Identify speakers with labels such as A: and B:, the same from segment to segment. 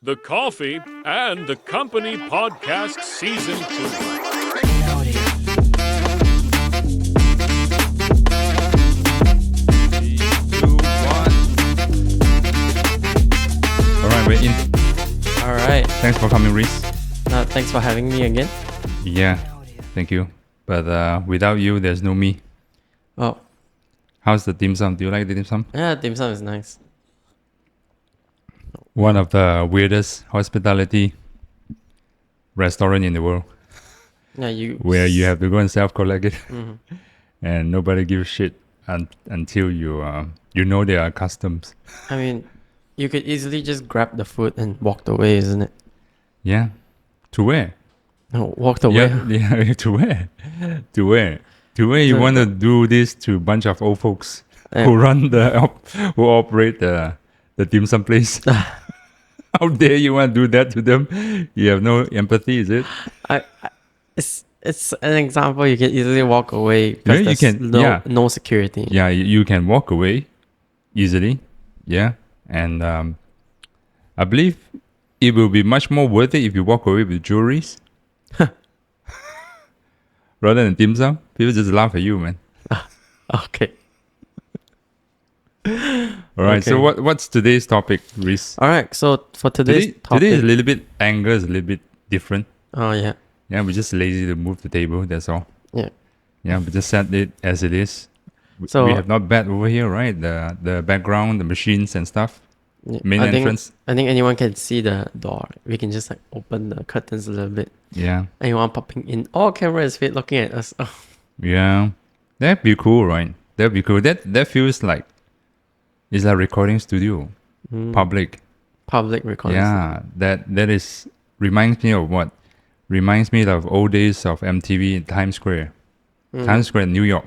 A: The Coffee and the Company Podcast Season 2.
B: Alright, we're in.
C: Alright.
B: Thanks for coming, Rhys.
C: Thanks for having me again.
B: Yeah, thank you. But without you, there's no me.
C: Oh,
B: How's the dim sum? Do you like the dim sum?
C: yeah, dim sum is nice.
B: One of the weirdest hospitality restaurant in the world,
C: Yeah,
B: where you have to go and self-collect it,
C: Mhm.
B: and nobody gives shit until you know their customs.
C: I mean, you could easily just grab the food and walk away, isn't it?
B: Yeah, to where?
C: No, walked away.
B: Yeah, to where? To where? To where you
C: To-
B: want to do this to a bunch of old folks
C: Yeah.
B: who run who operate the dim sum place? How dare you want to do that to them? You have no empathy, is it?
C: It's an example. You can easily walk away
B: Yeah,
C: because
B: you
C: there's
B: can-
C: no
B: yeah.
C: no security.
B: Yeah, you can walk away easily. Yeah, and I believe it will be much more worth it if you walk away with jewelries rather than dim sum. People just laugh at you, man.
C: Okay.
B: All right. So
C: Okay.
B: what's today's topic, Rhys?
C: All right. So for today's topic,
B: Today is a little bit angle is a little bit different.
C: oh yeah,
B: Yeah, we're just lazy to move the table. That's all.
C: yeah.
B: Yeah, we just set it as it is.
C: So-
B: We have not bad over here, right? The background, the machines and stuff.
C: Yeah,
B: Main
C: I think,
B: entrance.
C: I think anyone can see the door. We can just like open the curtains a little bit.
B: Yeah,
C: Anyone popping in? Oh, camera is fit looking at us. Oh,
B: yeah. That'd be cool, right? That'd be cool. That feels like it's a recording studio, public.
C: public recording.
B: Yeah, that is reminds me of what? Reminds me of old days of MTV in Times Square. Times Square, New York,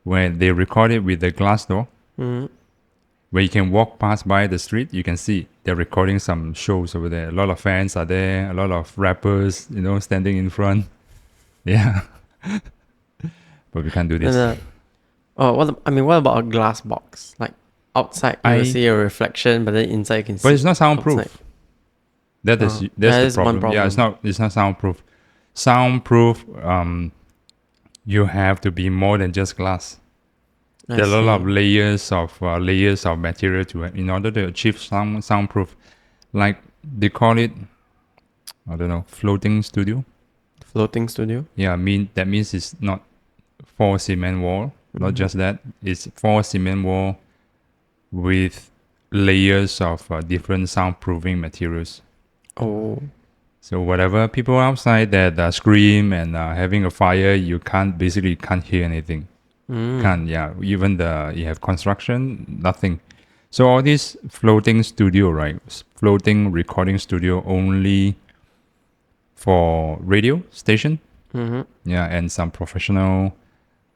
B: where they recorded with the glass door,
C: Mhm.
B: where you can walk past by the street, you can see they're recording some shows over there. A lot of fans are there, a lot of rappers, standing in front. Yeah. But we can't do this.
C: And, what about a glass box? Like outside, you will see a reflection, but then inside you can see.
B: But it's not soundproof.
C: outside.
B: That's
C: that
B: the
C: is one
B: problem. Yeah,
C: problem.
B: it's not soundproof. Soundproof, you have to be more than just glass.
C: I
B: There are a lot
C: see.
B: of layers of material to it in order to achieve soundproof. Like they call it, I don't know, floating studio.
C: Floating studio.
B: Yeah, that means it's not 4 cement wall. Not just that, it's 4 cement wall with layers of different soundproofing materials.
C: Oh,
B: So whatever people outside that scream and having a fire, you can't hear anything. Can't, yeah. Even you have construction, nothing. So all this floating studio, right? Floating recording studio only for radio station. Yeah, and some professional,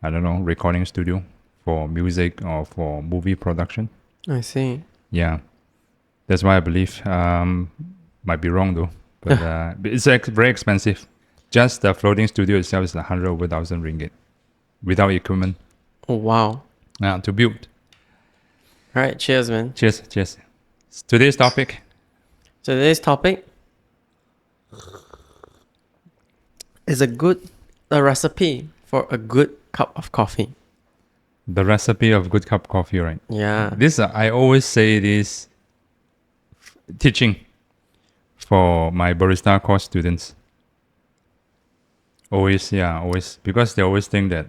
B: I don't know, recording studio for music or for movie production.
C: I see.
B: Yeah, that's why I believe. Might be wrong though, but it's very expensive. Just the floating studio itself is 100 over 1,000 ringgit without equipment
C: Oh wow.
B: to build.
C: All right. Cheers, man.
B: Cheers. Today's topic.
C: So today's topic is a recipe for a good cup of coffee.
B: The recipe of good cup of coffee, right?
C: Yeah.
B: This I always say this teaching for my barista course students. Always, because they always think that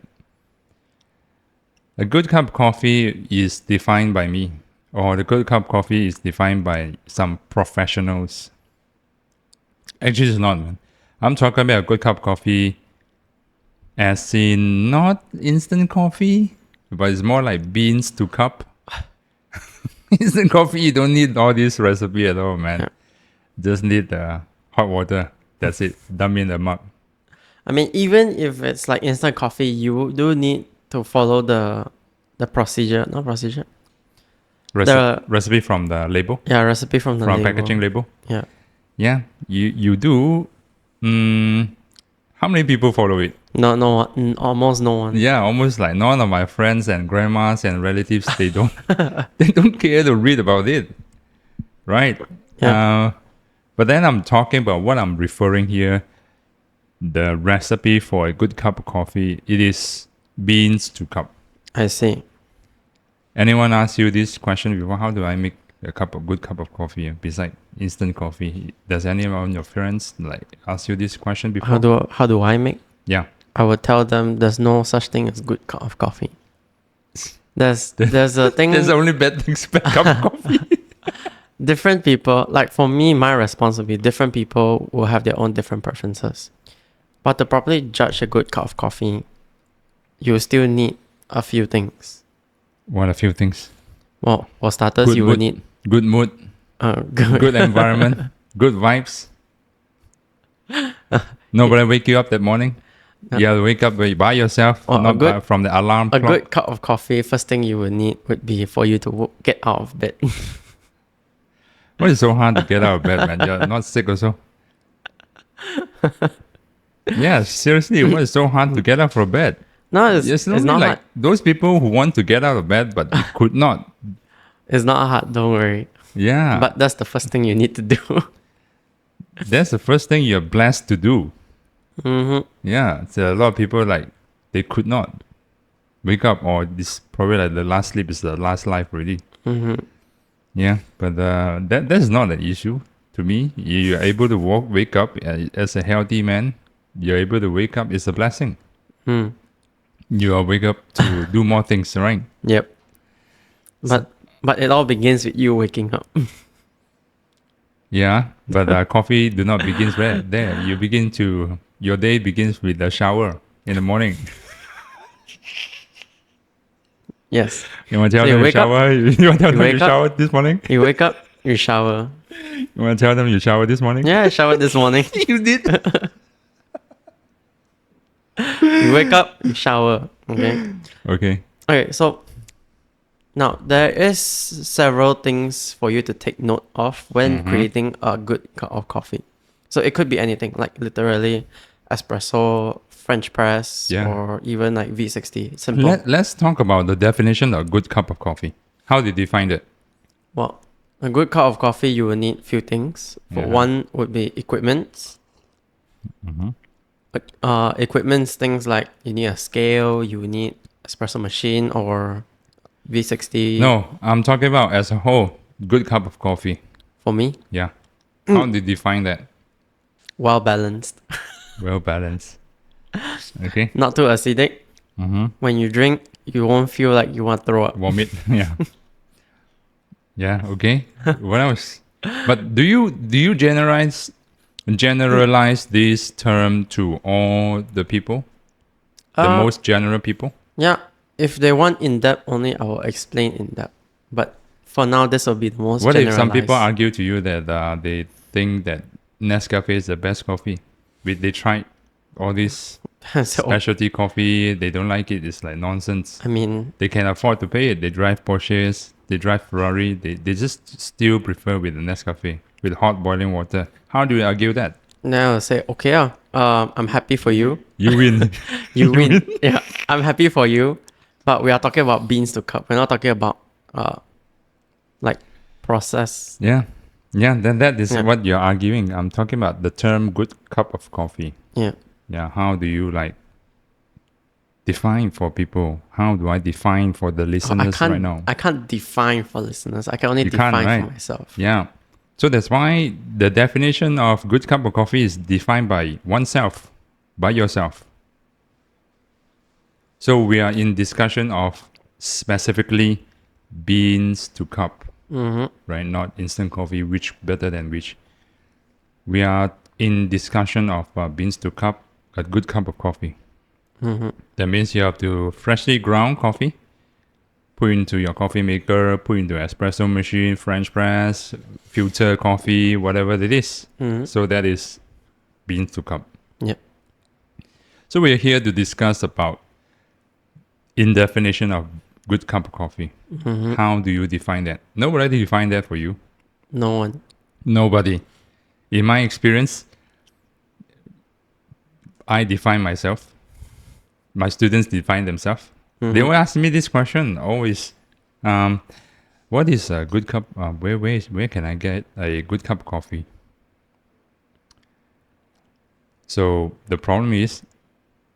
B: a good cup of coffee is defined by me, or the good cup of coffee is defined by some professionals. Actually, it's not, man. I'm talking about a good cup of coffee as in not instant coffee, but it's more like beans to cup. Instant coffee, you don't need all this recipe at all, man. Just need hot water. That's it. Dump in the mug.
C: I mean, even if it's like instant coffee, you do need to follow the procedure. Not procedure.
B: Recipe from the label,
C: Yeah, recipe from the
B: from
C: label.
B: packaging label.
C: Yeah.
B: Yeah, you do. How many people follow it?
C: Almost no one.
B: Yeah, almost like none of my friends and grandmas and relatives. They don't. They don't care to read about it, right?
C: Yeah.
B: But then I'm talking about what I'm referring here. The recipe for a good cup of coffee, it is beans to cup.
C: I see.
B: Anyone ask you this question before? How do I make a good cup of coffee besides instant coffee? Does anyone of your friends like ask you this question before?
C: How do I make?
B: Yeah.
C: I would tell them there's no such thing as good cup of coffee. There's a thing.
B: There's only bad things about cup of coffee.
C: Different people, like for me, my response would be different people will have their own different preferences. But to properly judge a good cup of coffee, you still need a few things.
B: What a few things?
C: Well, for starters,
B: Good
C: you will
B: mood.
C: need
B: Good mood, good environment, good vibes. Nobody wake you up that morning. You have to wake up by yourself,
C: Oh,
B: not from the alarm
C: a
B: clock.
C: good cup of coffee. First thing you will need would be for you to get out of bed.
B: Why is it so hard to get out of bed, man? You're not sick also? Yeah, seriously, why is it so hard to get out from bed?
C: No, it's
B: It's
C: not
B: only like
C: hard.
B: those people who want to get out of bed but they could not.
C: It's not hard. Don't worry.
B: Yeah,
C: But that's the first thing you need to do.
B: that's the first thing you're blessed to do.
C: Mm-hmm.
B: Yeah, so a lot of people like they could not wake up, or this probably like the last sleep is the last life already.
C: Mm-hmm.
B: Yeah, but that's not an issue to me. You're able to wake up as a healthy man. You're able to wake up. It's a blessing.
C: Mm.
B: You are wake up to do more things, right?
C: Yep. But it all begins with you waking up.
B: Yeah, but coffee do not begins there. You begin to your day begins with a shower in the morning.
C: Yes.
B: You want to tell
C: So you
B: them you
C: wake up,
B: shower? You want to tell them you
C: wake up.
B: showered this morning?
C: You wake up, you shower.
B: You want to tell them you showered this morning?
C: Yeah, I showered this morning.
B: You did.
C: You wake up, you shower. Okay.
B: Okay.
C: Okay, so now there is several things for you to take note of when creating a good cup of coffee. So it could be anything, like literally espresso, French press,
B: Yeah.
C: or even like V60. Simple.
B: Let's talk about the definition of a good cup of coffee. How did you define it?
C: Well, a good cup of coffee, you will need few things. For
B: Yeah.
C: one would be equipment. Equipment's things like you need a scale, you need espresso machine or V60.
B: No, I'm talking about as a whole. Good cup of coffee.
C: For me,
B: Yeah. How do you define that?
C: well balanced.
B: Well balanced. Okay.
C: Not too acidic. When you drink, you won't feel like you want to throw up.
B: Vomit. Yeah. Yeah. Okay. What else? But do you generalize this term to all the people? The most general people?
C: Yeah, if they want in depth only, I will explain in depth. But for now, this will be the most
B: What if
C: generalized.
B: some people argue to you that they think that Nescafe is the best coffee? They tried all this
C: So,
B: specialty coffee. They don't like it. It's like nonsense.
C: I mean,
B: They can afford to pay it. They drive Porsches. They drive Ferrari. They just still prefer with the Nescafe with hot boiling water. How do you argue that?
C: now I'll say, okay, I'm happy for you.
B: You win.
C: You win. Yeah, I'm happy for you. But we are talking about beans to cup. We're not talking about like process.
B: Yeah. Yeah, then that is
C: Yeah.
B: what you're arguing. I'm talking about the term good cup of coffee.
C: Yeah.
B: Yeah, how do you like define for people? How do I define for the listeners right now?
C: I can't define for listeners. I can only
B: You can't,
C: define
B: right?
C: for myself.
B: Yeah. So that's why the definition of good cup of coffee is defined by oneself, by yourself. So we are in discussion of specifically beans to cup, right? Not instant coffee, which better than which. We are in discussion of beans to cup, a good cup of coffee. That means you have to freshly ground coffee, put into your coffee maker, put into espresso machine, French press, filter coffee, whatever it is. So that is beans to cup.
C: Yep.
B: So we are here to discuss about in definition of good cup of coffee. How do you define that? Nobody define that for you.
C: No one.
B: Nobody. In my experience, I define myself. My students define themselves. They will ask me this question always. What is a good cup? Where can I get a good cup of coffee? So the problem is,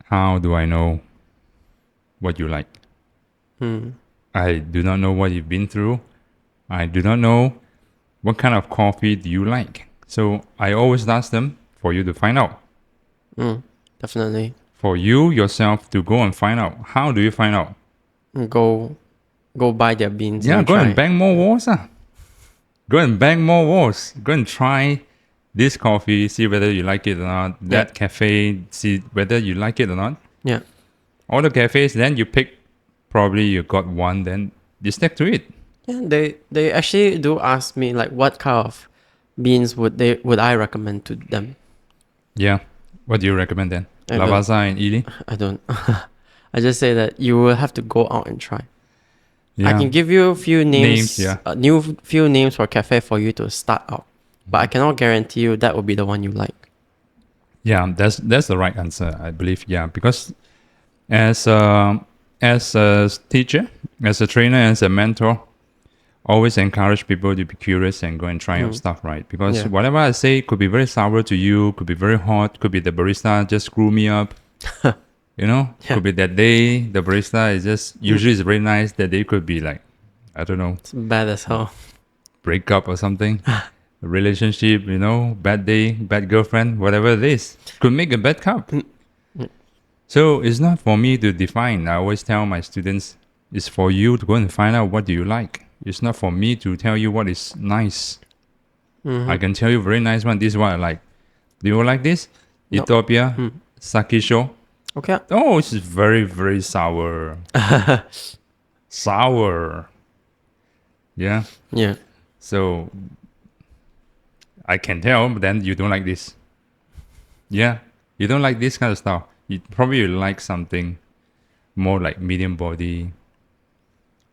B: how do I know what you like? I do not know what you've been through. I do not know what kind of coffee do you like. So I always ask them for you to find out.
C: Definitely.
B: For you yourself to go and find out. How do you find out?
C: Go buy their beans
B: Yeah,
C: and
B: go
C: try.
B: and bang more walls. Go and bang more walls. Go and try this coffee, see whether you like it or not. That cafe, see whether you like it or not.
C: Yeah.
B: All the cafes, then you pick, probably you got one, then you stick to it.
C: Yeah, they actually do ask me like what kind of beans would I recommend to them.
B: Yeah. What do you recommend then?
C: I don't-
B: Lavazza and Ely?
C: I don't. I just say that you will have to go out and try.
B: Yeah.
C: I can give you a few names,
B: yeah.
C: few names for cafe for you to start out, but I cannot guarantee you that will be the one you like.
B: Yeah, that's the right answer, I believe. Yeah, because as a teacher, as a trainer, as a mentor, always encourage people to be curious and go and try out stuff, right? Because
C: Yeah.
B: whatever I say could be very sour to you, could be very hot, could be the barista just screw me up. You know,
C: Yeah.
B: could be that day the barista is just usually it's very nice. That day could be like, I don't know,
C: It's bad as hell.
B: breakup or something, relationship, you know, bad day, bad girlfriend, whatever it is, could make a bad cup. So it's not for me to define. I always tell my students, it's for you to go and find out what do you like. It's not for me to tell you what is nice. I can tell you very nice one. This is what I like. Do you like this?
C: No.
B: Ethiopia, Sakisho.
C: Okay.
B: Oh, it's very, very sour. Sour. Yeah.
C: Yeah.
B: So I can tell, but then you don't like this. Yeah. You don't like this kind of stuff. You probably like something more like medium body,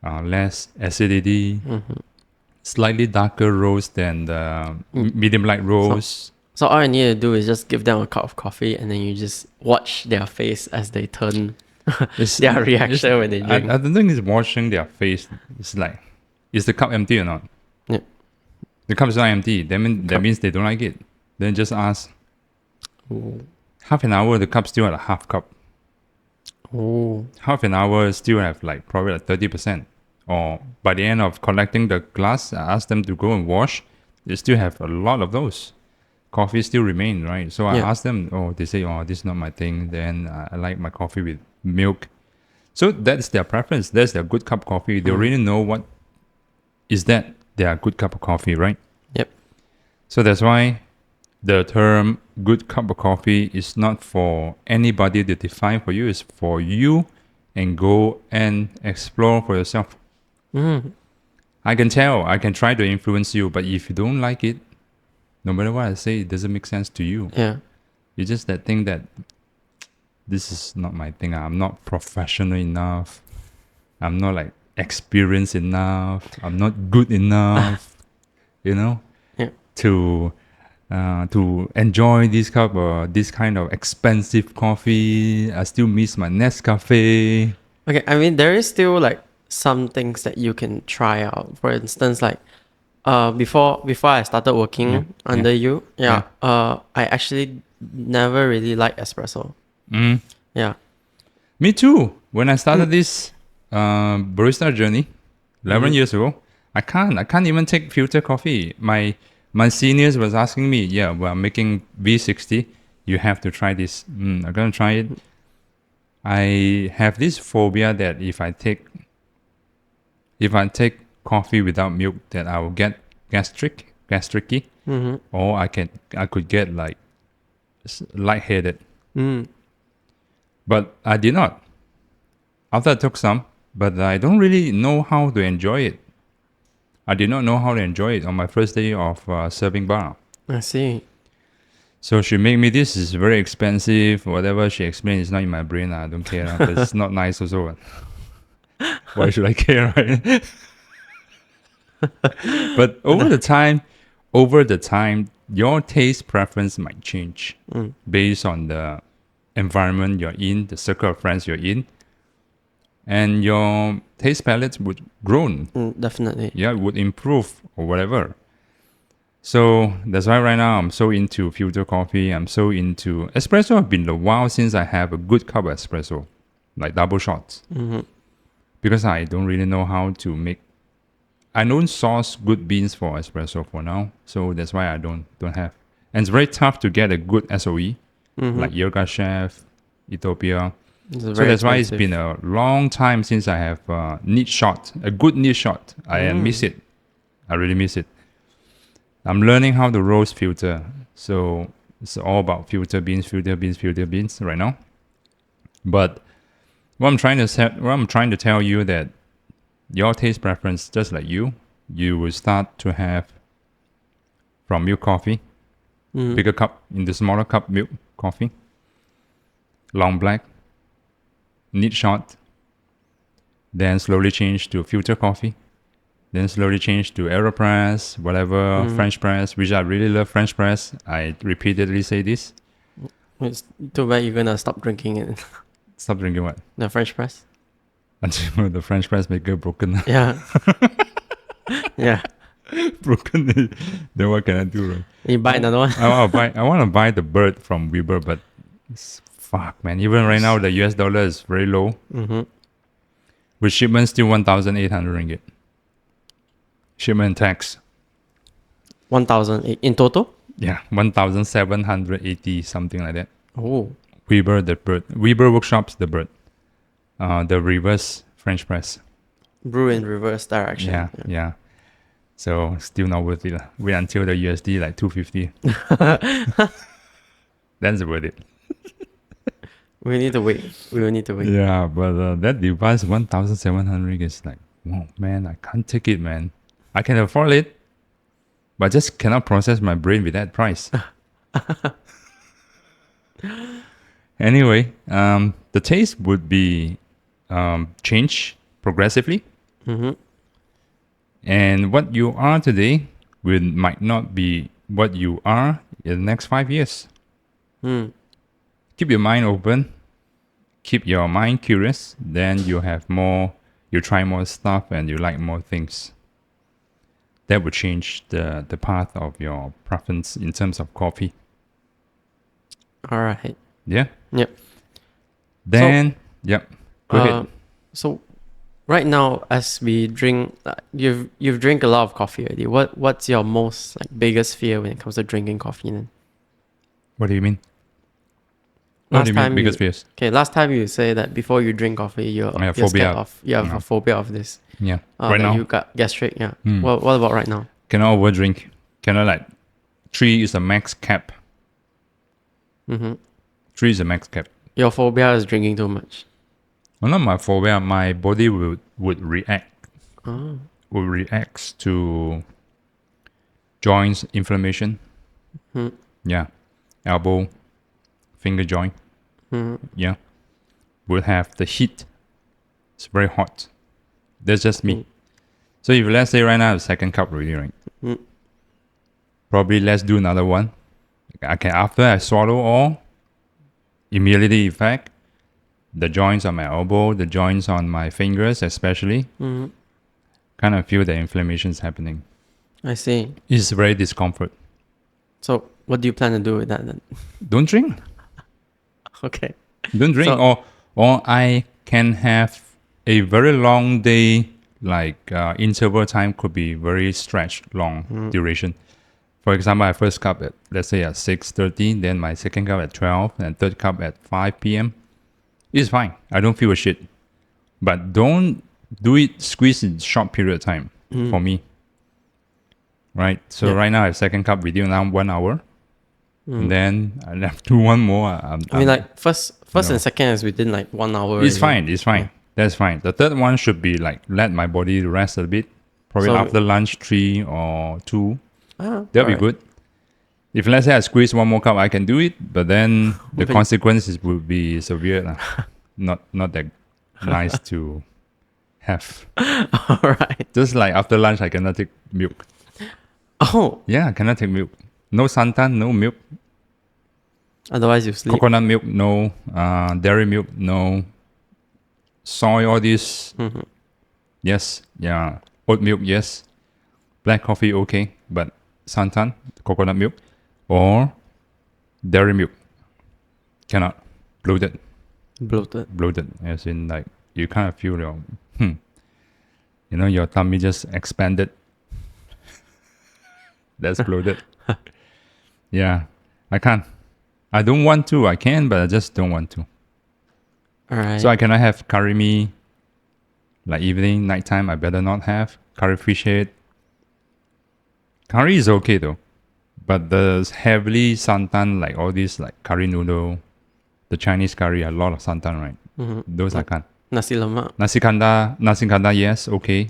B: less acidity, slightly darker roast than the medium light roast.
C: So all I need to do is just give them a cup of coffee, and then you just watch their face as they turn their reaction when they drink.
B: I don't think it's watching their face. It's like, is the cup empty or not?
C: Yeah.
B: The cup is not empty. That means they don't like it. Then just ask.
C: Ooh.
B: Half an hour, the cup still at a half cup.
C: Oh.
B: Half an hour still have like probably like 30%. Or by the end of collecting the glass, I ask them to go and wash. They still have a lot of those. Coffee still remain, right? So I ask them, they say, this is not my thing. Then I like my coffee with milk. So that's their preference. That's their good cup of coffee. They already know what is that their good cup of coffee, right?
C: Yep.
B: So that's why the term good cup of coffee is not for anybody to define for you. It's for you and go and explore for yourself. I can tell, I can try to influence you, but if you don't like it, no matter what I say, it doesn't make sense to you.
C: Yeah.
B: It's just that thing that this is not my thing. I'm not professional enough. I'm not like experienced enough. I'm not good enough, you know,
C: Yeah.
B: to enjoy this cup or this kind of expensive coffee. I still miss my Nescafe.
C: Okay. I mean, there is still like some things that you can try out. For instance, like before I started working under you, I actually never really liked espresso. Yeah.
B: Me too. When I started this barista journey 11 years ago, I can't even take filter coffee. My seniors was asking me, we're making V60. You have to try this. I'm gonna try it. I have this phobia that if I take coffee without milk, that I will get gastricky, or I could get like lightheaded. But I did not. After I took some, but I don't really know how to enjoy it. I did not know how to enjoy it on my first day of serving bar.
C: I see.
B: So she made me this is very expensive. Whatever she explained is not in my brain. I don't care. But it's not nice also. Why should I care, right? But over the time, your taste preference might change based on the environment you're in, the circle of friends you're in, and your taste palette would grow.
C: Definitely.
B: Yeah, it would improve or whatever. So that's why right now I'm so into filter coffee. I'm so into espresso. It's been a while since I have a good cup of espresso, like double shots, because I don't really know how to make. I don't source good beans for espresso for now, so that's why I don't have. And it's very tough to get a good SOE, like Yoga Chef, Ethiopia. So that's why it's been a long time since I have a good niche shot. I miss it. I really miss it. I'm learning how to roast filter. So it's all about filter beans right now. But what I'm trying to tell you that your taste preference, just like you will start to have from milk coffee, bigger cup in the smaller cup milk coffee, long black, neat shot, then slowly change to filter coffee, then slowly change to AeroPress, whatever, French press, which I really love French press. I repeatedly say this.
C: It's too bad you're gonna stop drinking it.
B: Stop drinking what?
C: The French press.
B: Until the French press maker broken.
C: Yeah. Yeah.
B: Broken. Then what can I do? Right?
C: You buy another one.
B: I want to buy the bird from Weber, but fuck, man. Even right now, the US dollar is very low. With shipment still 1,800 ringgit. Shipment tax.
C: 1,008 in total.
B: Yeah, 1,780, something like that.
C: Oh.
B: Weber, the bird. Weber Workshops, the bird. The reverse French press.
C: Brew in reverse direction.
B: Yeah. So still not worth it. Wait until the USD like 250. That's worth it.
C: We need to wait. We will need to wait.
B: Yeah, but that device 1,700 is like, oh man, I can't take it, man. I can afford it, but I just cannot process my brain with that price. Anyway, the taste would be changed progressively. And what you are today might not be what you are in the next 5 years. Keep your mind open. Keep your mind curious. Then you try more stuff and you like more things. That would change the path of your preference in terms of coffee.
C: All right.
B: Yeah?
C: Yep.
B: Then, yep. Go ahead.
C: So right now, as we drink, you've drank a lot of coffee already. What's your most biggest fear when it comes to drinking coffee? Then
B: What do you mean? What do you mean biggest fears?
C: Okay, last time you say that before you drink coffee, you're scared of you have a phobia of this.
B: Yeah. Right now,
C: you got gastric. Yeah. What about right now?
B: cannot overdrink. Cannot 3 is a max cap. 3 is a max cap.
C: Your phobia is drinking too much.
B: Well, not my phobia. My body would react. Would react to joints inflammation. Yeah, elbow, finger joint. Yeah, would have the heat. It's very hot. That's just me. So if let's say right now the second cup already, right? Probably let's do another one. After I swallow all, immediately effect. The joints on my elbow, the joints on my fingers especially, kind of feel the inflammation is happening.
C: I see.
B: It's very discomfort.
C: So what do you plan to do with that then?
B: Don't drink.
C: Okay.
B: Don't drink, or I can have a very long day, interval time could be very stretched, long duration. For example, I first cup at, let's say at 6:30, then my second cup at 12, and third cup at 5 p.m. It's fine. I don't feel a shit. But don't do it squeeze in short period of time for me. Right? So right now I have second cup within around 1 hour. And then I left to one more.
C: First and second is within 1 hour.
B: It's fine. Yeah. That's fine. The third one should be let my body rest a bit. Probably after lunch, 3 or 2. That'll be good. If let's say I squeeze one more cup, I can do it. But then the consequences would be severe. Not that nice to have.
C: All right.
B: Just like after lunch, I cannot take milk.
C: Oh.
B: Yeah, I cannot take milk. No santan, no milk.
C: Otherwise you sleep.
B: Coconut milk, no. Dairy milk, no. Soy, all this. Yes. Yeah. Oat milk, yes. Black coffee, okay. But santan, coconut milk, or dairy milk. Cannot. Bloated. Bloated. As in, like, you kind of feel your, your tummy just expanded. That's bloated. Yeah, I can't. I don't want to. I can, but I just don't want to.
C: All right.
B: So I cannot have curry mee, like evening, nighttime. I better not have curry fish head. Curry is okay though, but the heavily santan, like all these, like curry noodle, the Chinese curry, a lot of santan, right? Those I can't.
C: Nasi lemak.
B: Nasi kanda, yes, okay,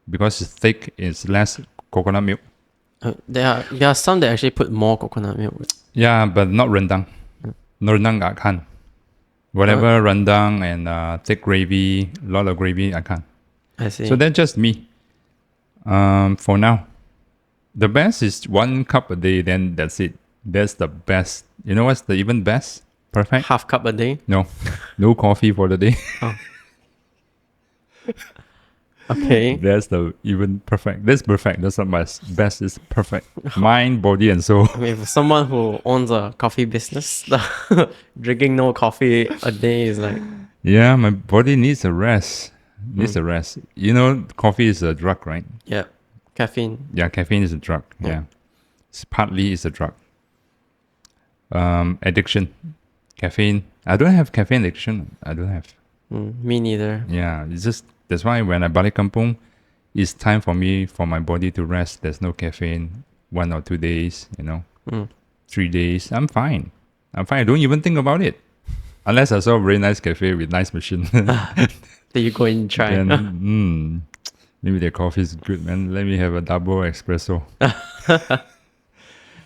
B: because it's thick. It's less coconut milk.
C: There are some that actually put more coconut milk.
B: Yeah, but not rendang. Rendang I can't. Whatever rendang and thick gravy, a lot of gravy, I can't.
C: I see.
B: So that's just me. For now, the best is 1 cup a day. Then that's it. That's the best. You know what's the even best? Perfect.
C: Half cup a day.
B: No coffee for the day.
C: Oh. Okay.
B: That's the even perfect. That's perfect. That's not my best. Is perfect. Mind, body, and soul.
C: I mean, for someone who owns a coffee business, drinking no coffee a day is like...
B: Yeah, my body needs a rest. You know, coffee is a drug, right?
C: Yeah. Caffeine.
B: Yeah, caffeine is a drug. Yeah. It's a drug. Addiction. Caffeine. I don't have caffeine addiction. I don't have.
C: Me neither.
B: Yeah, it's just, that's why when I balik kampung, it's time for my body to rest. There's no caffeine. 1 or 2 days, 3 days. I'm fine. I don't even think about it. Unless I saw a very nice cafe with nice machine.
C: Then you go and try.
B: Then, maybe their coffee is good, man. Let me have a double espresso.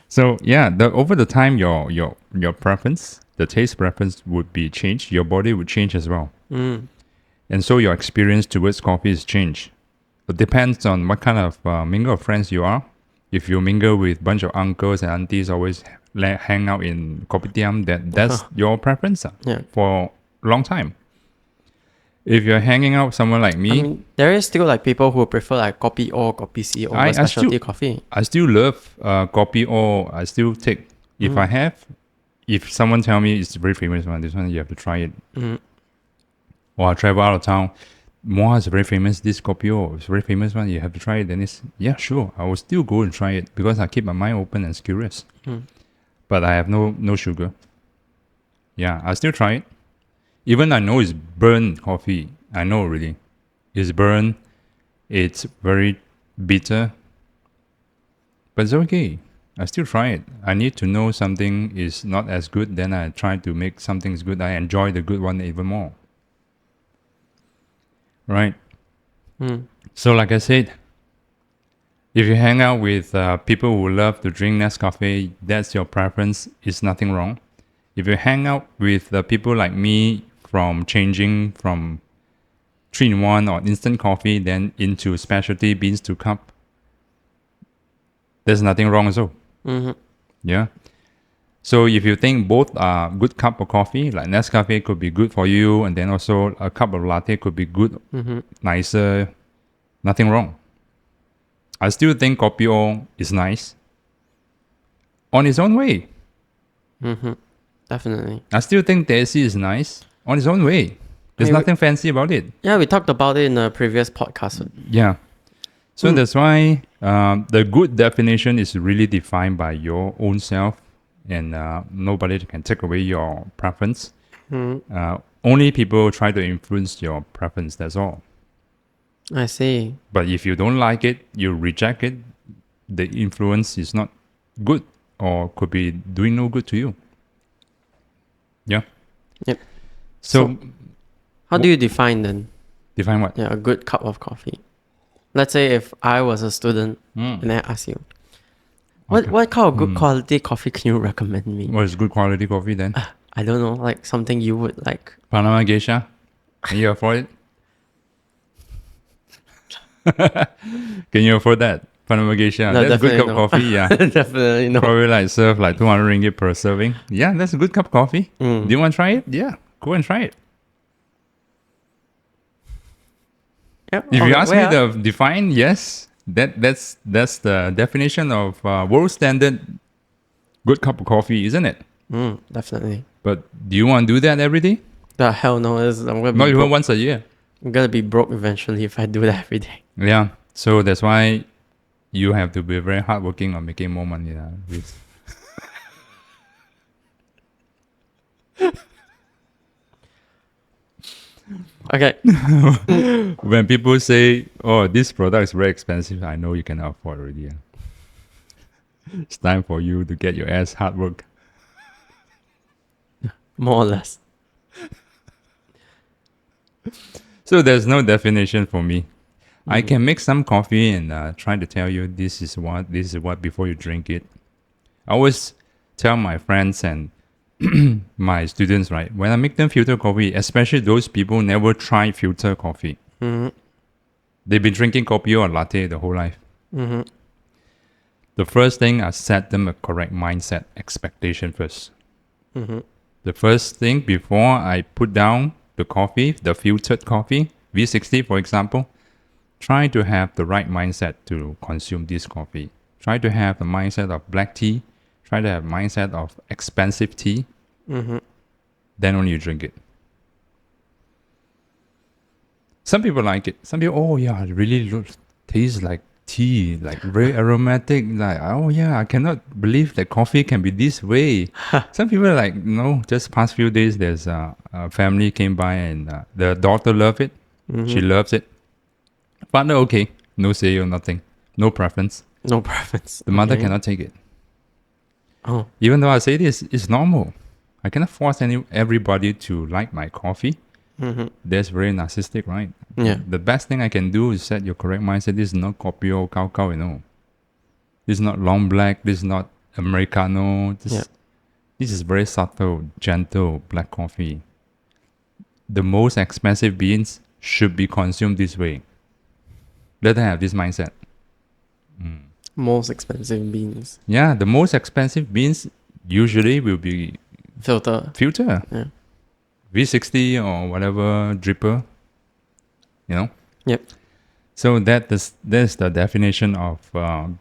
B: So yeah, over the time, your preference, the taste preference would be changed. Your body would change as well. And so your experience towards coffee is changed. It depends on what kind of mingle of friends you are. If you mingle with a bunch of uncles and aunties, always hang out in kopitiam, that's your preference for a long time. If you're hanging out with someone like me...
C: I mean, there is still like people who prefer like kopi O, kopi C over specialty coffee.
B: I still love kopi O. I still take... If someone tell me it's a very famous one, this one you have to try it. Or I travel out of town, Moa is very famous, this kopi O is a very famous one, you have to try it. Then it's, yeah, sure, I will still go and try it because I keep my mind open and curious. But I have no sugar. Yeah, I still try it. Even I know it's burnt coffee. I know already. It's burnt. It's very bitter. But it's okay. I still try it. I need to know something is not as good. Then I try to make something good. I enjoy the good one even more. Right? So like I said, if you hang out with people who love to drink Nescafe, that's your preference. It's nothing wrong. If you hang out with people like me, from changing from 3-in-1 or instant coffee then into specialty beans to cup, there's nothing wrong as well. Yeah. So if you think both are good cup of coffee, like Nescafe could be good for you, and then also a cup of latte could be good, nicer, nothing wrong. I still think Kopi O is nice on its own way.
C: Definitely.
B: I still think Desi is nice on its own way. There's nothing fancy about it.
C: Yeah, we talked about it in a previous podcast.
B: Yeah. So that's why the good definition is really defined by your own self, and nobody can take away your preference. Only people try to influence your preference, that's all.
C: I see.
B: But if you don't like it, you reject it, the influence is not good or could be doing no good to you. Yeah.
C: Yep.
B: So
C: how do you define then?
B: Define what?
C: Yeah, a good cup of coffee. Let's say if I was a student and I ask you, what kind of good quality coffee can you recommend me?
B: What is good quality coffee then?
C: I don't know, like something you would like.
B: Panama Geisha? Can you afford it? Can you afford that? Panama Geisha?
C: No,
B: that's a good cup
C: no.
B: of coffee, yeah.
C: Definitely no.
B: Probably like serve like 200 ringgit per serving. Yeah, that's a good cup of coffee. Do you want to try it? Yeah, go and try it.
C: Yep.
B: If you ask me to define, yes, that's the definition of world standard good cup of coffee, isn't it?
C: Definitely.
B: But do you want to do that every day?
C: The hell no, I'm gonna be
B: Not even
C: broke.
B: once a year.
C: I'm gonna be broke eventually if I do that every day.
B: Yeah. So that's why you have to be very hardworking on making more money. Rhys.
C: Okay.
B: When people say, "Oh, this product is very expensive," I know you cannot afford already. Yeah. It's time for you to get your ass hard work.
C: More or less.
B: So there's no definition for me. I can make some coffee and try to tell you this is what before you drink it. I always tell my friends and my students, right, when I make them filter coffee, especially those people who never try filter coffee, they've been drinking coffee or latte the whole life. The first thing, I set them a correct mindset expectation first. The first thing before I put down the coffee, the filtered coffee, V60 for example, try to have the right mindset to consume this coffee. Try to have the mindset of black tea. Try to have mindset of expensive tea. Then only you drink it. Some people like it. Some people, oh yeah, it really tastes like tea, like very aromatic. Like, oh yeah, I cannot believe that coffee can be this way. Some people are like, no, just past few days, there's a family came by and the daughter loved it. She loves it. Father, okay, no say or nothing, no preference.
C: No preference.
B: The mother
C: Okay.
B: cannot take it.
C: Oh.
B: Even though I say this, it's normal. I cannot force everybody to like my coffee. That's very narcissistic, right?
C: Yeah.
B: The best thing I can do is set your correct mindset. This is not kopi o cao, This is not long black. This is not Americano. This is very subtle, gentle black coffee. The most expensive beans should be consumed this way. Let them have this mindset.
C: Most expensive beans.
B: Yeah, the most expensive beans usually will be
C: Filter.
B: filter.
C: Yeah.
B: V60 or whatever dripper.
C: Yep.
B: So that's the definition of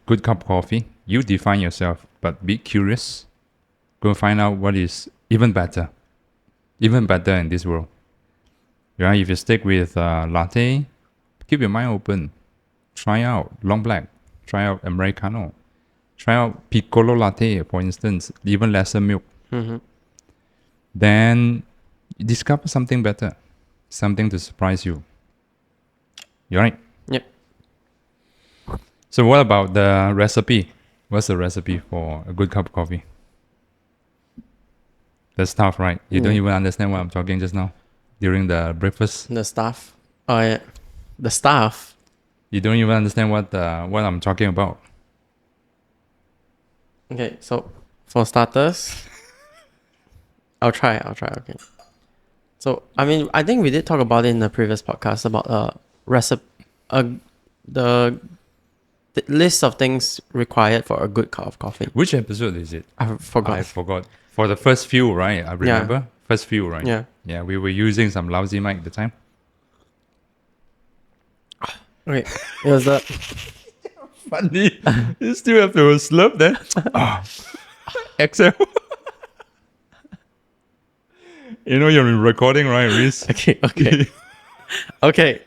B: good cup of coffee. You define yourself, but be curious. Go find out what is even better in this world. Yeah, if you stick with latte, keep your mind open. Try out long black. Try out Americano. Try out piccolo latte, for instance, even lesser milk. Then discover something better, something to surprise you. You right?
C: Yep.
B: So what about the recipe? What's the recipe for a good cup of coffee? That's tough, right? You don't even understand what I'm talking just now during the breakfast.
C: The staff. Oh yeah. The staff.
B: You don't even understand what I'm talking about.
C: Okay, so for starters, I'll try. Okay. So I think we did talk about it in the previous podcast about recipe, the list of things required for a good cup of coffee.
B: Which episode is it?
C: I forgot.
B: I forgot. For the first few, right? I remember. First few, right?
C: Yeah.
B: Yeah, we were using some lousy mic at the time.
C: Okay, it was the
B: Funny. You still have to slurp then. Exhale. You know you're recording, right, Rhys?
C: okay.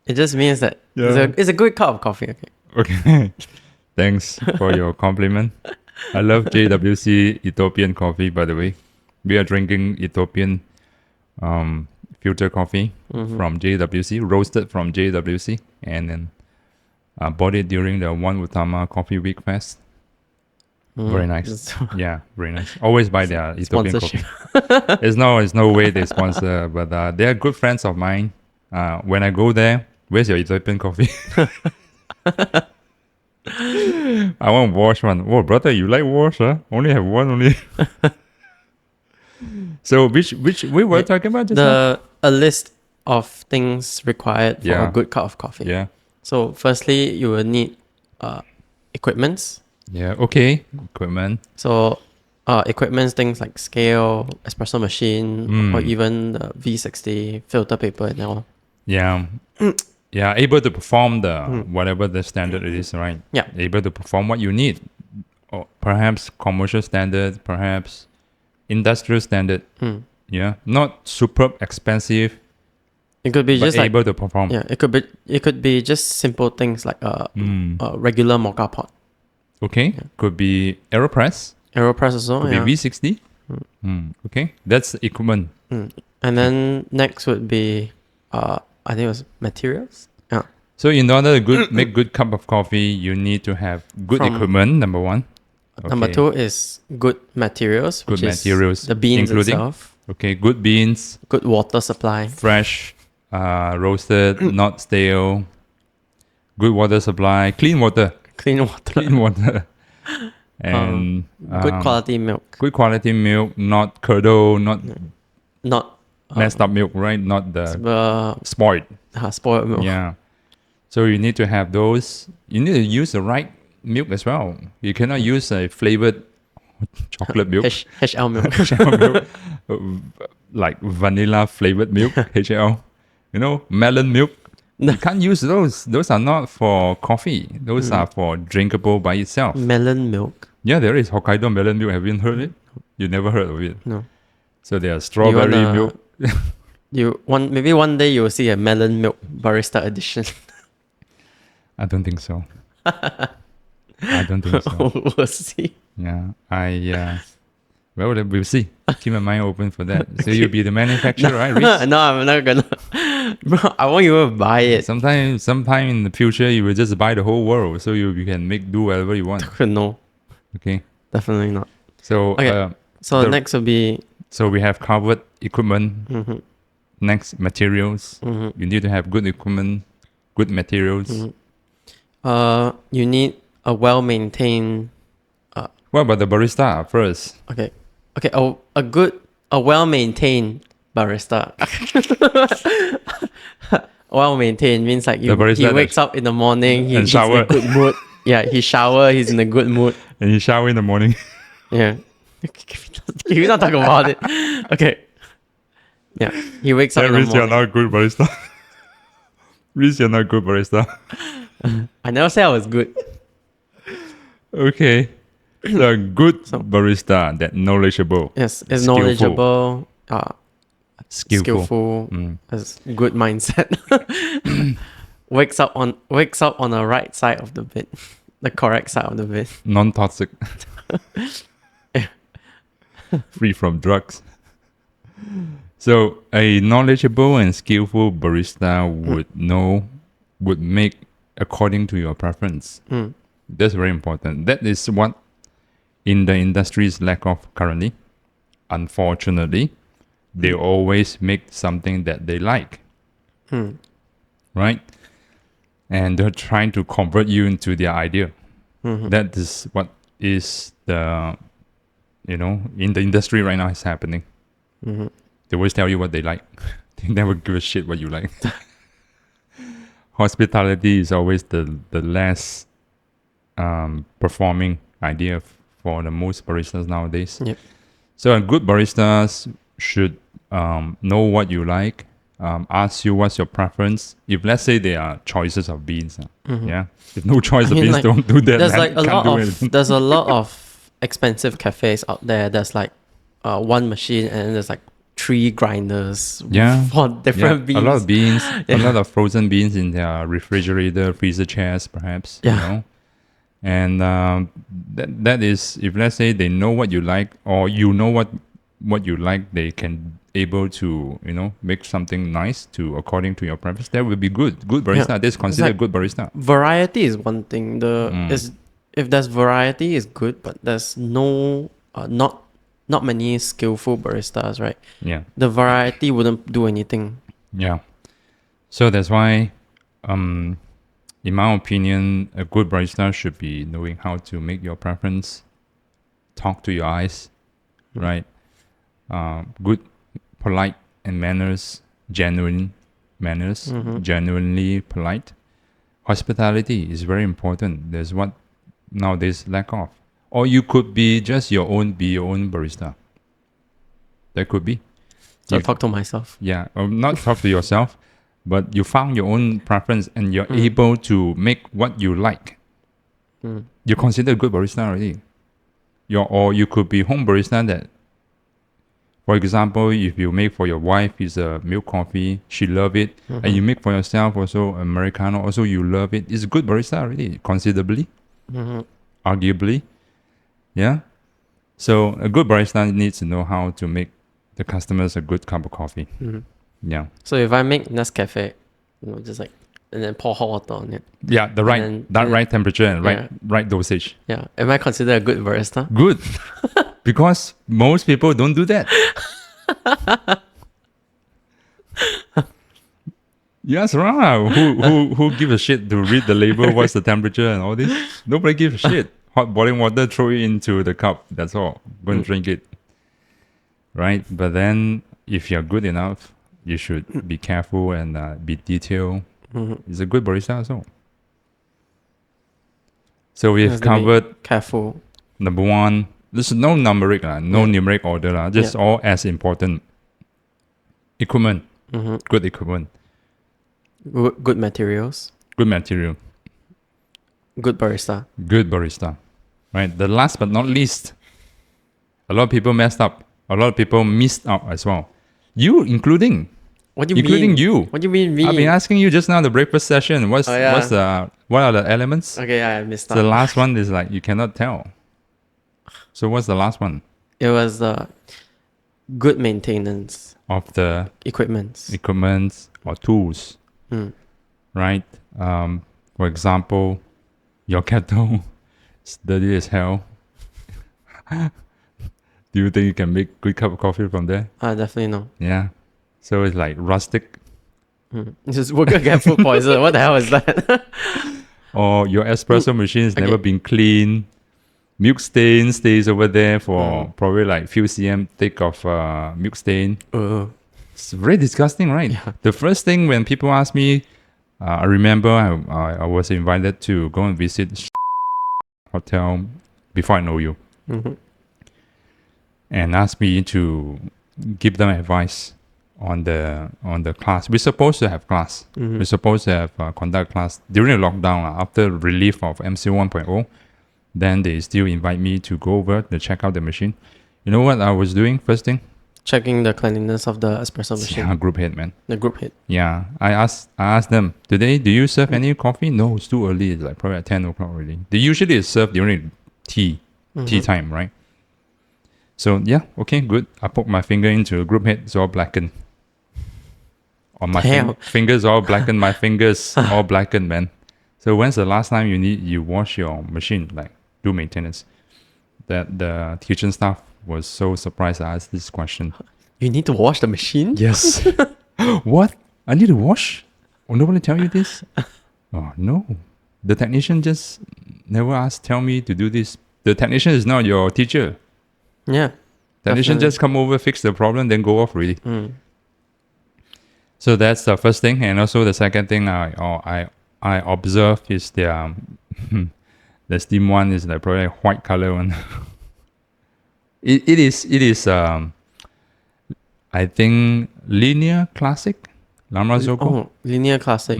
C: It just means that it's a good cup of coffee. Okay.
B: Okay. Thanks for your compliment. I love JWC Ethiopian coffee, by the way. We are drinking Ethiopian filter coffee from JWC, roasted from JWC, and then bought it during the One Utama Coffee Week Fest. Very nice. Yeah, very nice. Always buy their Ethiopian coffee. There's no way they sponsor, but they're good friends of mine. When I go there, where's your Ethiopian coffee? I want wash one. Oh, brother, you like wash, huh? Only have one only. So which we were talking about just now?
C: A list of things required for a good cup of coffee.
B: Yeah.
C: So firstly, you will need equipments.
B: Yeah. Okay. Equipment.
C: So equipments, things like scale, espresso machine, or even the V60 filter paper and all.
B: Yeah. able to perform the whatever the standard it is, right?
C: Yeah.
B: Able to perform what you need, or perhaps commercial standard, perhaps industrial standard. Yeah, not super expensive,
C: It could be
B: but
C: just like
B: able to perform.
C: yeah. It could be just simple things like a regular mocha pot,
B: Okay, could be AeroPress,
C: AeroPress also.
B: could
C: Yeah.
B: be V60. Okay, that's equipment.
C: And then next would be I think it was materials. Yeah.
B: So in order to make good cup of coffee, you need to have good equipment. Number one.
C: Number
B: Okay.
C: two is good materials,
B: Good
C: which is
B: materials,
C: the beans
B: including-
C: itself.
B: Okay, good beans,
C: Good water supply.
B: fresh, roasted, not stale. Good water supply, clean water,
C: Clean water.
B: clean water, and
C: Good quality milk.
B: good quality milk, not curdle, not
C: Not
B: messed up milk, right? Not the spoiled.
C: spoiled milk.
B: Yeah. So you need to have those. You need to use the right milk as well. You cannot use a flavored chocolate milk.
C: HL milk.
B: milk, like vanilla flavored milk, HL. You know, melon milk. You can't use those. Those are not for coffee. Those are for drinkable by itself.
C: Melon milk.
B: Yeah, there is Hokkaido melon milk. Have you heard it? You never heard of it?
C: No.
B: So there are strawberry
C: wanna-
B: milk.
C: Maybe one day you will see a melon milk barista edition.
B: I don't think so. I don't think so.
C: We'll see.
B: Yeah, well, we'll see. Keep my mind open for that. So you'll be the manufacturer, right, Rhys?
C: No, I'm not gonna. Bro, I want you to buy it.
B: Sometime in the future, you will just buy the whole world, so you can do whatever you want.
C: No,
B: Okay.
C: definitely not.
B: So
C: Okay. So next will be
B: so we have covered equipment. Next, materials. You need to have good equipment, good materials.
C: you need a well-maintained.
B: What about the barista first?
C: Okay, a well-maintained barista. Well-maintained means like
B: The barista
C: he
B: that-
C: wakes up in the morning,
B: And
C: he's
B: shower.
C: in a good mood. Yeah, he shower, he's in a good mood.
B: And you shower in the morning.
C: Yeah. Can we not talk about it? Okay. Yeah. He wakes up in the
B: Rhys, you're
C: morning.
B: not a good barista. Rhys, you're not a good barista.
C: I never said I was good.
B: Okay. So good barista, that knowledgeable,
C: Yes, is
B: Skillful.
C: knowledgeable,
B: skillful.
C: skillful, has good mindset. wakes up on the right side of the bed, the correct side of the bed.
B: Non-toxic. Free from drugs. So a knowledgeable and skillful barista would make according to your preference. That's very important. That is what in the industry is lack of currently. Unfortunately, they always make something that they like. Right? And they're trying to convert you into their idea. That is what is the, in the industry right now is happening. They always tell you what they like. They never give a shit what you like. Hospitality is always the less performing idea for the most baristas nowadays.
C: Yep.
B: So a good baristas should know what you like, ask you what's your preference. If let's say there are choices of beans, yeah. If no choice of
C: mean,
B: beans,
C: like,
B: don't do that.
C: There's
B: man.
C: like a
B: Can't
C: lot
B: do
C: of
B: anything.
C: there's a lot of expensive cafes out there. There's like one machine and there's like 3 grinders
B: Yeah.
C: for different beans.
B: A lot of beans, a lot of frozen beans in their refrigerator, freezer chairs, perhaps.
C: Yeah.
B: And that is, if let's say they know what you like, or what you like, they can able to make something nice to according to your preference. That would be good. Good barista.
C: Yeah.
B: That's considered
C: like-
B: good barista.
C: Variety is one thing. If there's variety is good, but there's no not many skillful baristas, right?
B: Yeah.
C: The variety wouldn't do anything.
B: Yeah. So that's why, in my opinion, a good barista should be knowing how to make your preference, talk to your eyes, right? Good, polite and manners, genuine manners, genuinely polite. Hospitality is very important. There's what nowadays lack of. Or you could be just your own barista. That could be.
C: So
B: If-
C: talk to myself.
B: Yeah, not talk to yourself. but you found your own preference and you're able to make what you like. You're considered a good barista already. Or you could be home barista that, for example, if you make for your wife is a milk coffee, she love it, and you make for yourself also Americano, also you love it. It's a good barista already, considerably, arguably, yeah. So a good barista needs to know how to make the customers a good cup of coffee. Yeah,
C: So if I make Nescafe, just like, and then pour hot water on it.
B: yeah, right temperature and right dosage.
C: Yeah. Am I considered a good barista?
B: Good, because most people don't do that. Yes, right. Who give a shit to read the label? What's the temperature and all this? Nobody gives a shit. Hot boiling water, throw it into the cup. That's all. Go and drink it. Right, but then if you're good enough, you should be careful and be detailed. It's a good barista also. So we've covered
C: careful.
B: number one. There's no numeric, numeric order, just all as important. Equipment, good equipment,
C: Good materials.
B: good material,
C: Good barista.
B: good barista. Right. The last but not least, a lot of people messed up. A lot of people missed out as well. You including.
C: What do you
B: Including
C: mean?
B: you.
C: What do you mean me?
B: I've been asking you just now the breakfast session. What are the elements?
C: Okay, yeah, I missed out.
B: The last one is like you cannot tell. So what's the last one?
C: It was good maintenance
B: Of the
C: equipment.
B: or tools. Right? For example, your kettle is dirty as hell. Do you think you can make good cup of coffee from there?
C: Definitely no.
B: Yeah. So it's like rustic.
C: Just we're gonna get food poison. What the hell is that?
B: Or your espresso machine has never been cleaned. Milk stain stays over there for probably like few cm thick of milk stain. It's very disgusting, right?
C: Yeah.
B: The first thing when people ask me, I remember I was invited to go and visit hotel before I know you. And asked me to give them advice on the class. We're supposed to have class. We're supposed to have conduct class during the lockdown after relief of MC 1.0. Then they still invite me to go over to check out the machine. You know what I was doing first thing?
C: Checking the cleanliness of the espresso machine.
B: Yeah, group head, man.
C: The group head.
B: Yeah, I asked them today. Do you serve any coffee? No, it's too early. It's like probably at 10 o'clock already. They usually serve during tea time, right? So yeah, okay, good. I poke my finger into a group head. It's all blackened. On my fingers all blackened. My fingers all blackened, man. So when's the last time you wash your machine, like do maintenance? That the kitchen staff was so surprised I asked this question.
C: You need to wash the machine?
B: Yes. What? I need to wash? Oh, nobody tell you this? Oh no. The technician just never tell me to do this. The technician is not your teacher.
C: Yeah.
B: Technician just come over, fix the problem, then go off really. So that's the first thing, and also the second thing I observe is the steam one is like probably a white color one. It is I think linear classic. Lama Zoko.
C: Oh, linear classic.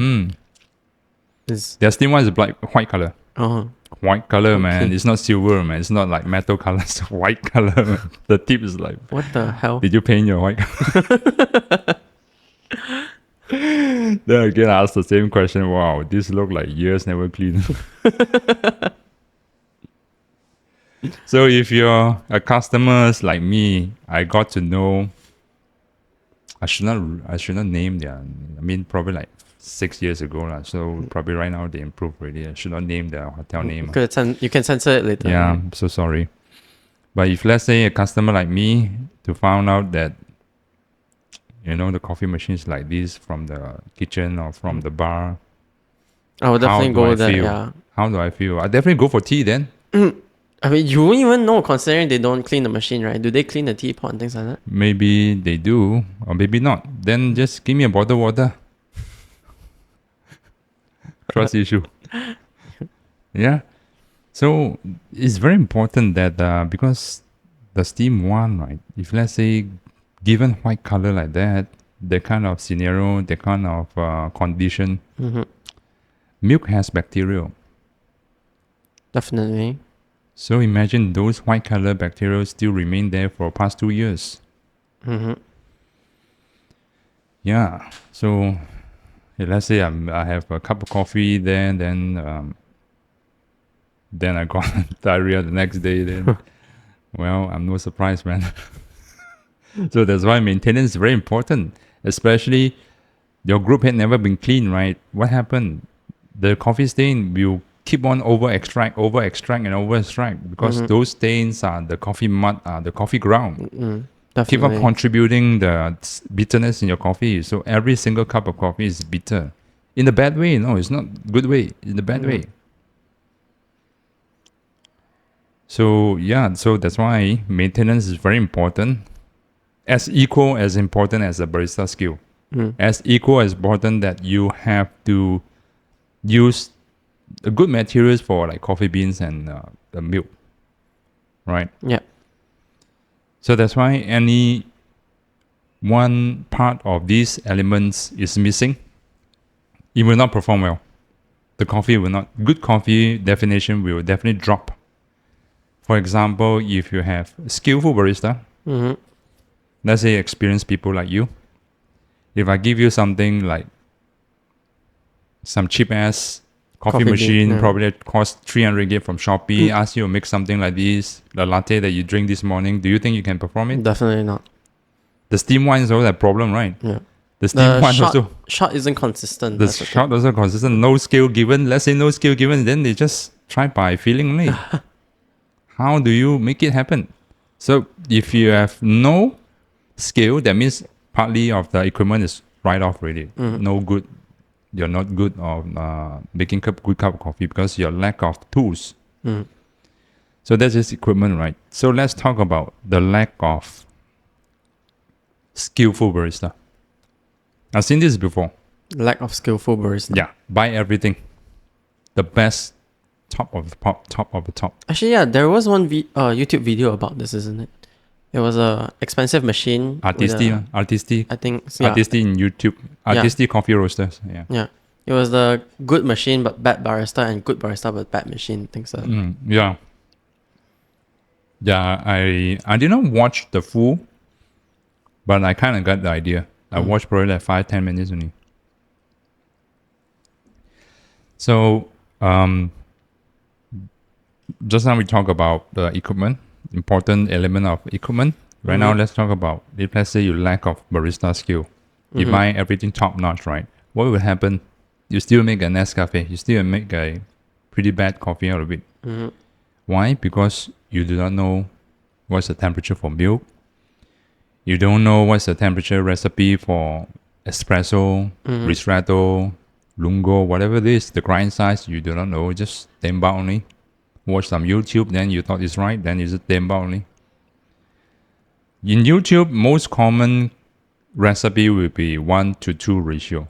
C: Is
B: Their steam one is white color. White color, man.
C: Okay.
B: It's not silver, man. It's not like metal color. It's white color. Man. The tip is like.
C: what the hell?
B: Did you paint your white color? Then again, I asked the same question. Wow, this look like years never cleaned. So if you're a customer like me, I got to know. I should not name their. I mean, probably like 6 years ago, so probably right now they improved already. I should not name the hotel name.
C: You can censor it later.
B: Yeah, I'm so sorry. But if let's say a customer like me to find out that the coffee machines like this from the kitchen or from the bar,
C: I would definitely go there.
B: feel?
C: Yeah.
B: How do I feel? I definitely go for tea then.
C: I mean, you won't even know considering they don't clean the machine, right? Do they clean the teapot and things like that?
B: Maybe they do, or maybe not. Then just give me a bottle of water. Trust issue. Yeah. So it's very important that because the steam one, right? If let's say given white color like that, that kind of scenario, that kind of condition,
C: Mm-hmm.
B: milk has bacteria.
C: Definitely.
B: So imagine those white color bacteria still remain there for past 2 years.
C: Mm-hmm.
B: Yeah. So let's say I have a cup of coffee, then I got diarrhea the next day. Then well, I'm no surprised, man. So that's why maintenance is very important, especially your group had never been clean, right? What happened? The coffee stain will keep on over extract, and over extract because
C: Mm-hmm.
B: those stains are the coffee mud, the coffee ground.
C: Mm-hmm.
B: Keep on
C: Definitely.
B: contributing the bitterness in your coffee. So every single cup of coffee is bitter. In the bad way, no, it's not good way. In the bad way. So yeah, so that's why maintenance is very important. As equal as important as the barista skill.
C: Mm.
B: As equal as important that you have to use the good materials for like coffee beans and the milk, right?
C: Yeah.
B: So that's why any one part of these elements is missing, it will not perform well. The coffee will not. Good coffee definition will definitely drop. For example, if you have skillful barista,
C: Mm-hmm.
B: let's say experienced people like you, if I give you something like some cheap ass coffee
C: Coffee bean,
B: machine,
C: yeah.
B: probably cost 300 ringgit from Shopee, ask you to make something like this, the latte that you drink this morning, do you think you can perform it?
C: Definitely not.
B: The steam wine is also a problem, right?
C: Yeah.
B: The steam
C: The
B: wine
C: shot,
B: also,
C: shot isn't consistent.
B: the
C: that's the
B: shot also consistent, no skill given. Let's say no skill given, then they just try by feeling only. How do you make it happen? So if you have no skill, that means partly of the equipment is right off already. No good. You're not good of making good cup of coffee because your lack of tools.
C: Mm.
B: So that's just equipment, right? So let's talk about the lack of skillful barista. I've seen this before.
C: Lack of skillful barista.
B: Yeah, buy everything. The best, top of the top of the top.
C: Actually, yeah, there was one YouTube video about this, isn't it? It was a expensive machine. with
B: Artisty
C: I think, yeah.
B: Artisty in YouTube. Artisty coffee roasters. Yeah.
C: Yeah. It was the good machine but bad barista and good barista but bad machine. Things like that.
B: Yeah. Yeah, I did not watch the full, but I kind of got the idea. I watched probably like 5-10 minutes only. So, just now we talk about the equipment, important element of equipment. Right now, let's talk about, if let's say you lack of barista skill, you buy everything top notch, right? What will happen? You still make a Nescafe, you still make a pretty bad coffee out of it. Why? Because you do not know what's the temperature for milk. You don't know what's the temperature recipe for espresso, ristretto, lungo, whatever it is, the grind size, you do not know. Just tembak only. Watch some YouTube, then you thought it's right, then it's tembak only. In YouTube, most common recipe will be 1-to-2 ratio.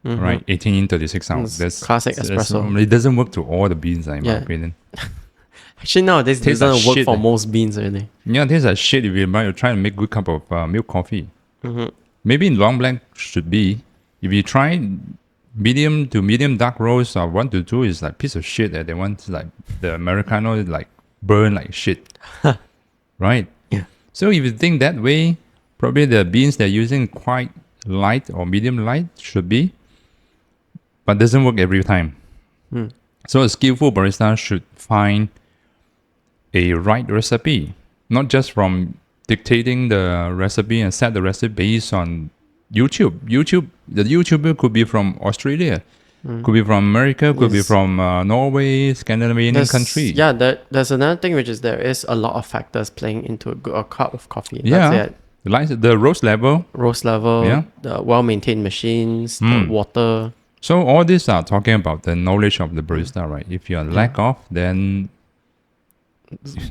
B: Right, 18-36 ounce. That's
C: classic espresso.
B: It doesn't work to all the beans, in my opinion.
C: Actually, nowadays it
B: Tastes like
C: doesn't work
B: shit,
C: for
B: eh?
C: most beans already.
B: Yeah, tastes like shit if you're trying to make good cup of milk coffee. Maybe in long black should be. If you try medium to medium dark roast or 1-to-2 is like piece of shit. They want like the Americano is like burn like shit. Right?
C: Yeah.
B: So if you think that way, probably the beans they're using quite light or medium light should be, but doesn't work every time. So a skillful barista should find a right recipe, not just from dictating the recipe and set the recipe based on YouTube. The YouTuber could be from Australia, could be from America, could be from Norway, Scandinavian country.
C: Yeah, there's another thing which is there is a lot of factors playing into a cup of coffee.
B: Yeah.
C: Let's say
B: Like the roast level.
C: roast level,
B: Yeah.
C: the well-maintained machines, the water.
B: So all these are talking about the knowledge of the barista, right? If you're lack of, then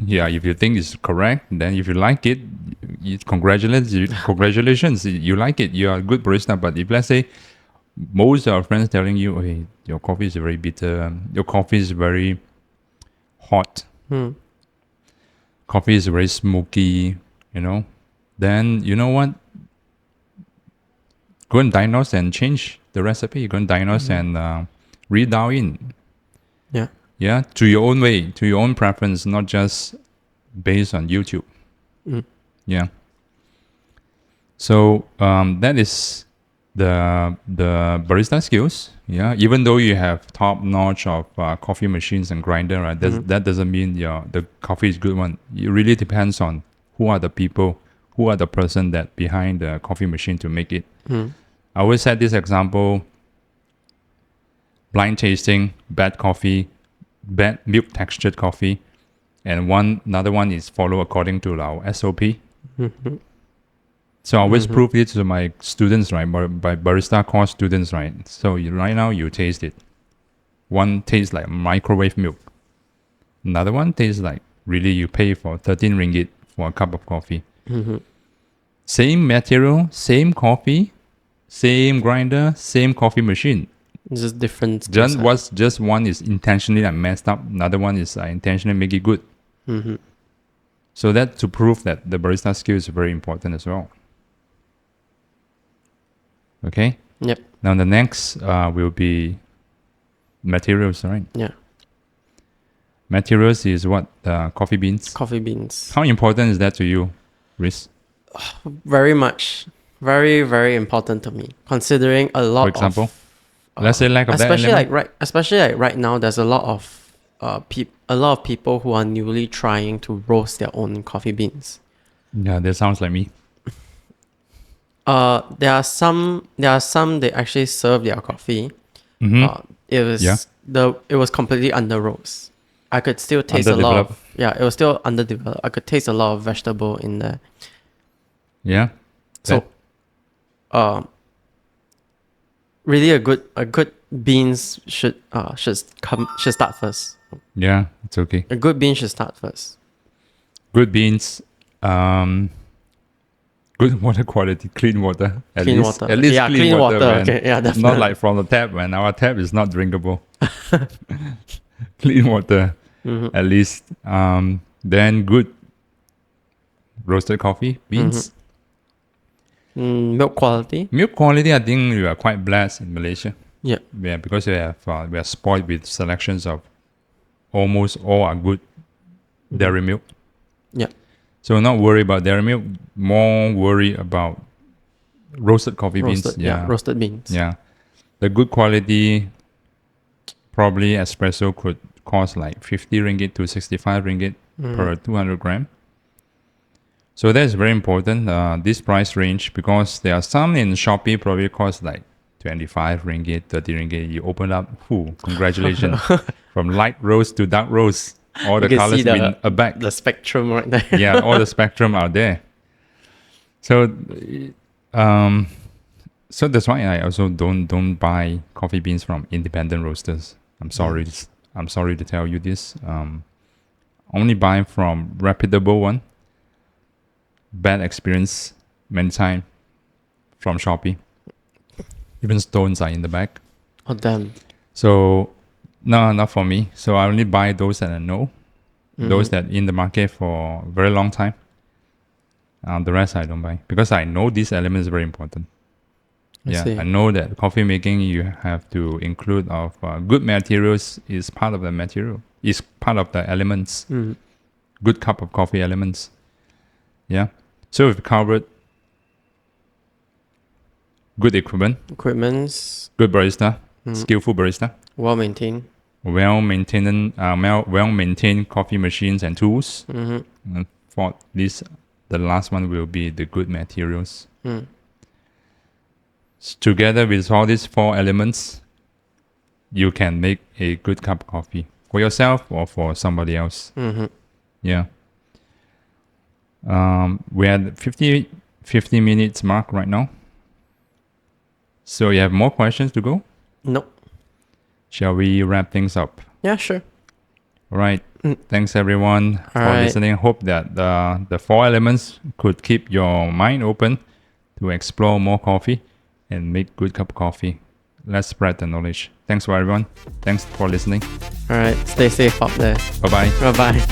B: yeah, if you think it's correct, then if you like it, congratulations, you like it, you are a good barista. But if let's say most of our friends telling you, hey, your coffee is very bitter, your coffee is very hot, coffee is very smoky, then you know what? go and diagnose and change the recipe. Go and diagnose and redial in.
C: Yeah.
B: Yeah, to your own way, to your own preference, not just based on YouTube. Yeah. So that is the barista skills. Yeah, even though you have top notch of coffee machines and grinder, right? That doesn't mean the coffee is good one. It really depends on who are the people, who are the person that behind the coffee machine to make it. I always set this example: blind tasting, bad coffee, bad milk textured coffee, and another one is follow according to our SOP. So I always prove it to my students, right? By barista course students, right? So right now you taste it. One tastes like microwave milk. Another one tastes like really you pay for 13 ringgit for a cup of coffee. Same material, same coffee, same grinder, same coffee machine.
C: Just different.
B: Just one is intentionally messed up. Another one is intentionally make it good. So that to prove that the barista skill is very important as well. Okay.
C: Yep.
B: Now the next will be materials, right?
C: Yeah.
B: Materials is what? Coffee beans.
C: Coffee beans.
B: How important is that to you, Rhys?
C: Very much. Very, very important to me. Considering a lot
B: For example,
C: of,
B: let's say lack of that element.
C: especially like right now, there's a lot of a lot of people who are newly trying to roast their own coffee beans.
B: Yeah, that sounds like me.
C: There are some they actually serve their coffee. It was completely under roast. I could still taste a lot of, it was still underdeveloped. I could taste a lot of vegetable in there.
B: Yeah.
C: So really a good beans should start first.
B: Yeah, it's okay.
C: A good bean should start first.
B: Good beans, good water quality, clean water. At least clean water.
C: Okay, yeah, definitely.
B: Not like from the tap, when our tap is not drinkable. Clean water, at least. Then good roasted coffee beans.
C: Milk quality.
B: Milk quality, I think we are quite blessed in Malaysia.
C: Yeah.
B: Yeah, because we are spoiled with selections of almost all are good dairy milk.
C: Yeah.
B: So not worry about dairy milk, more worry about roasted coffee beans.
C: Yeah, roasted beans.
B: Yeah. The good quality, probably espresso could cost like 50 ringgit to 65 ringgit per 200 gram. So that's very important, this price range, because there are some in Shopee probably cost like 25 ringgit, 30 ringgit. You open up, congratulations. From light roast to dark roast, all the colors in a bag.
C: The spectrum right there.
B: Yeah, all the spectrum are there. So, so that's why I also don't buy coffee beans from independent roasters. I'm sorry to tell you this. Only buy from reputable one. Bad experience many times from Shopee. Even stones are in the back.
C: Oh damn.
B: So no, not for me. So I only buy those that I know, those that in the market for a very long time. The rest I don't buy because I know this element is very important. I know that coffee making you have to include of good materials is part of the material, is part of the elements. Good cup of coffee elements. Yeah. So we've covered good equipment, good barista, skillful barista,
C: well maintained,
B: well-maintained coffee machines and tools. And for this, the last one will be the good materials. Together with all these four elements, you can make a good cup of coffee for yourself or for somebody else. Yeah. We're at 50 minutes mark right now. So you have more questions to go?
C: Nope.
B: Shall we wrap things up?
C: Yeah, sure.
B: All right. Thanks everyone for listening. Hope that the four elements could keep your mind open to explore more coffee and make good cup of coffee. Let's spread the knowledge. Thanks for everyone. Thanks for listening.
C: All right. Stay safe out there.
B: Bye-bye.
C: Bye-bye.